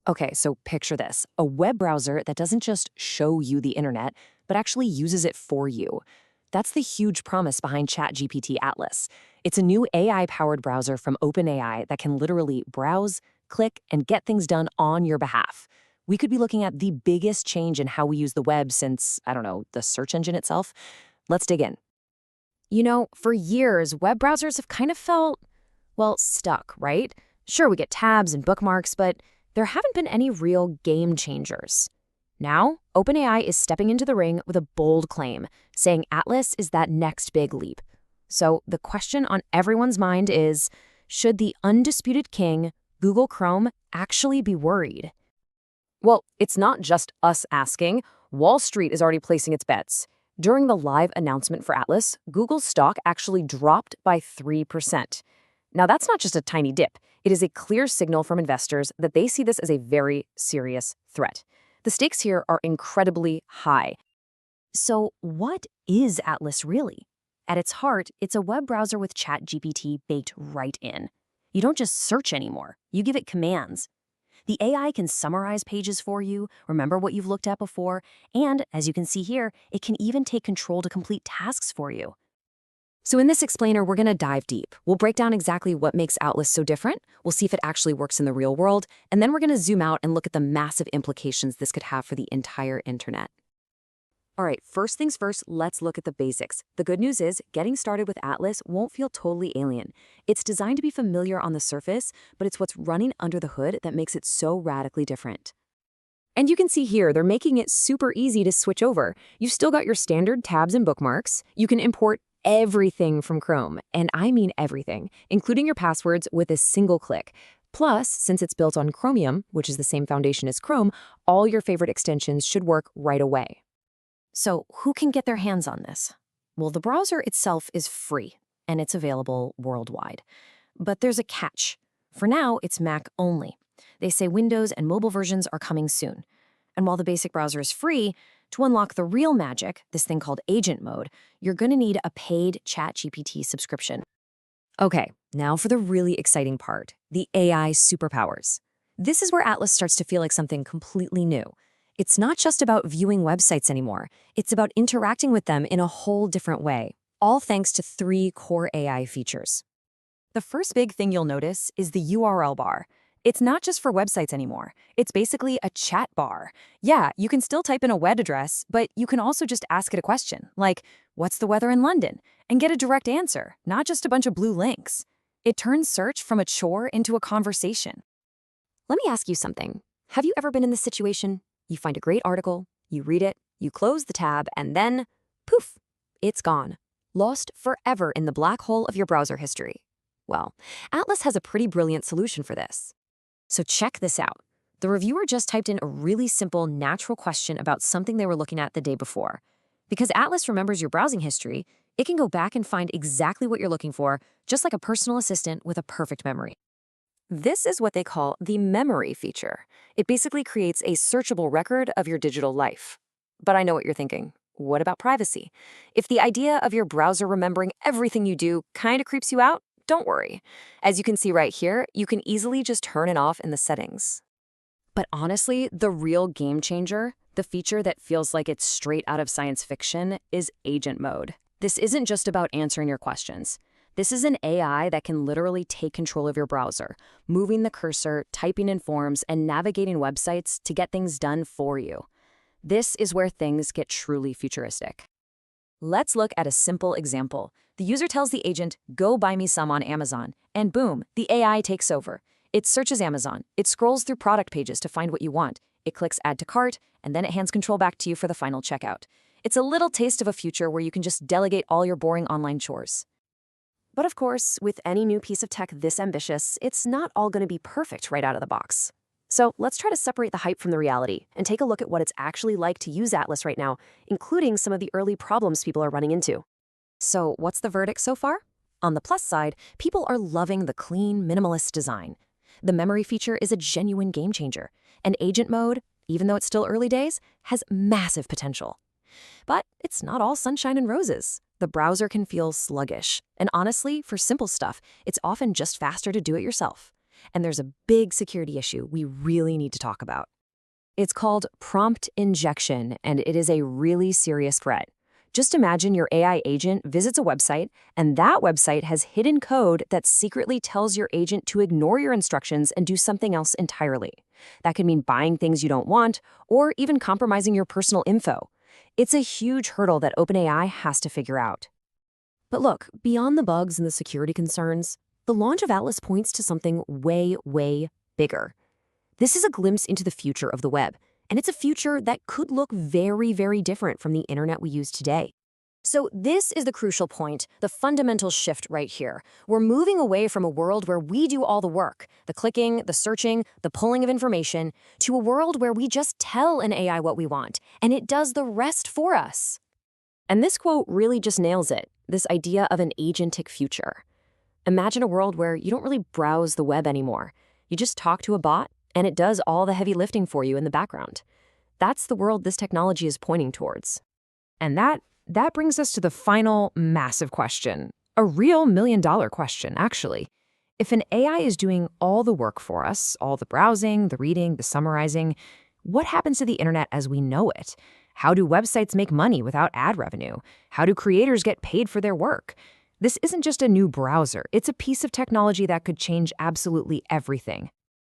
Okay, so picture this, a web browser that doesn't just show you the internet, but actually uses it for you. That's the huge promise behind ChatGPT Atlas. It's a new AI-powered browser from OpenAI that can literally browse, click, and get things done on your behalf. We could be looking at the biggest change in how we use the web since, I don't know, the search engine itself. Let's dig in. For years, web browsers have kind of felt, well, stuck, right? Sure, we get tabs and bookmarks, but there haven't been any real game changers. Now, OpenAI is stepping into the ring with a bold claim, saying Atlas is that next big leap. So the question on everyone's mind is, should the undisputed king, Google Chrome, actually be worried? Well, it's not just us asking. Wall Street is already placing its bets. During the live announcement for Atlas, Google's stock actually dropped by 3%. Now, that's not just a tiny dip. It is a clear signal from investors that they see this as a very serious threat. The stakes here are incredibly high. So, what is Atlas really? At its heart, it's a web browser with ChatGPT baked right in. You don't just search anymore, you give it commands. The AI can summarize pages for you, remember what you've looked at before, and, as you can see here, it can even take control to complete tasks for you. So in this explainer, we're going to dive deep. We'll break down exactly what makes Atlas so different, we'll see if it actually works in the real world, and then we're going to zoom out and look at the massive implications this could have for the entire internet. All right, first things first, let's look at the basics. The good news is, getting started with Atlas won't feel totally alien. It's designed to be familiar on the surface, but it's what's running under the hood that makes it so radically different. And you can see here, they're making it super easy to switch over. You've still got your standard tabs and bookmarks. You can import everything from Chrome, and I mean everything, including your passwords with a single click. Plus, since it's built on Chromium, which is the same foundation as Chrome, all your favorite extensions should work right away. So who can get their hands on this? Well, the browser itself is free, and it's available worldwide. But there's a catch. For now, it's Mac only. They say Windows and mobile versions are coming soon. And while the basic browser is free, to unlock the real magic, this thing called agent mode, you're going to need a paid ChatGPT subscription. Okay, now for the really exciting part, the AI superpowers. This is where Atlas starts to feel like something completely new. It's not just about viewing websites anymore. It's about interacting with them in a whole different way, all thanks to 3 core AI features. The first big thing you'll notice is the URL bar. It's not just for websites anymore. It's basically a chat bar. Yeah, you can still type in a web address, but you can also just ask it a question, like, what's the weather in London? And get a direct answer, not just a bunch of blue links. It turns search from a chore into a conversation. Let me ask you something. Have you ever been in this situation? You find a great article, you read it, you close the tab, and then, poof, it's gone. Lost forever in the black hole of your browser history. Well, Atlas has a pretty brilliant solution for this. So check this out. The reviewer just typed in a really simple, natural question about something they were looking at the day before. Because Atlas remembers your browsing history, it can go back and find exactly what you're looking for, just like a personal assistant with a perfect memory. This is what they call the memory feature. It basically creates a searchable record of your digital life. But I know what you're thinking. What about privacy? If the idea of your browser remembering everything you do kind of creeps you out, don't worry. As you can see right here, you can easily just turn it off in the settings. But honestly, the real game changer, the feature that feels like it's straight out of science fiction, is agent mode. This isn't just about answering your questions. This is an AI that can literally take control of your browser, moving the cursor, typing in forms, and navigating websites to get things done for you. This is where things get truly futuristic. Let's look at a simple example. The user tells the agent, go buy me some on Amazon, and boom, the AI takes over. It searches Amazon, it scrolls through product pages to find what you want, it clicks add to cart, and then it hands control back to you for the final checkout. It's a little taste of a future where you can just delegate all your boring online chores. But of course, with any new piece of tech this ambitious, it's not all going to be perfect right out of the box. So let's try to separate the hype from the reality and take a look at what it's actually like to use Atlas right now, including some of the early problems people are running into. So what's the verdict so far? On the plus side, people are loving the clean, minimalist design. The memory feature is a genuine game changer, and agent mode, even though it's still early days, has massive potential. But it's not all sunshine and roses. The browser can feel sluggish, and honestly, for simple stuff, it's often just faster to do it yourself. And there's a big security issue we really need to talk about. It's called prompt injection, and it is a really serious threat. Just imagine your AI agent visits a website, and that website has hidden code that secretly tells your agent to ignore your instructions and do something else entirely. That could mean buying things you don't want, or even compromising your personal info. It's a huge hurdle that OpenAI has to figure out. But look, beyond the bugs and the security concerns, the launch of Atlas points to something way, way bigger. This is a glimpse into the future of the web, and it's a future that could look very, very different from the internet we use today. So this is the crucial point, the fundamental shift right here. We're moving away from a world where we do all the work, the clicking, the searching, the pulling of information, to a world where we just tell an AI what we want, and it does the rest for us. And this quote really just nails it, this idea of an agentic future. Imagine a world where you don't really browse the web anymore. You just talk to a bot, and it does all the heavy lifting for you in the background. That's the world this technology is pointing towards. And that brings us to the final massive question, a real million-dollar question, actually. If an AI is doing all the work for us, all the browsing, the reading, the summarizing, what happens to the internet as we know it? How do websites make money without ad revenue? How do creators get paid for their work? This isn't just a new browser, it's a piece of technology that could change absolutely everything.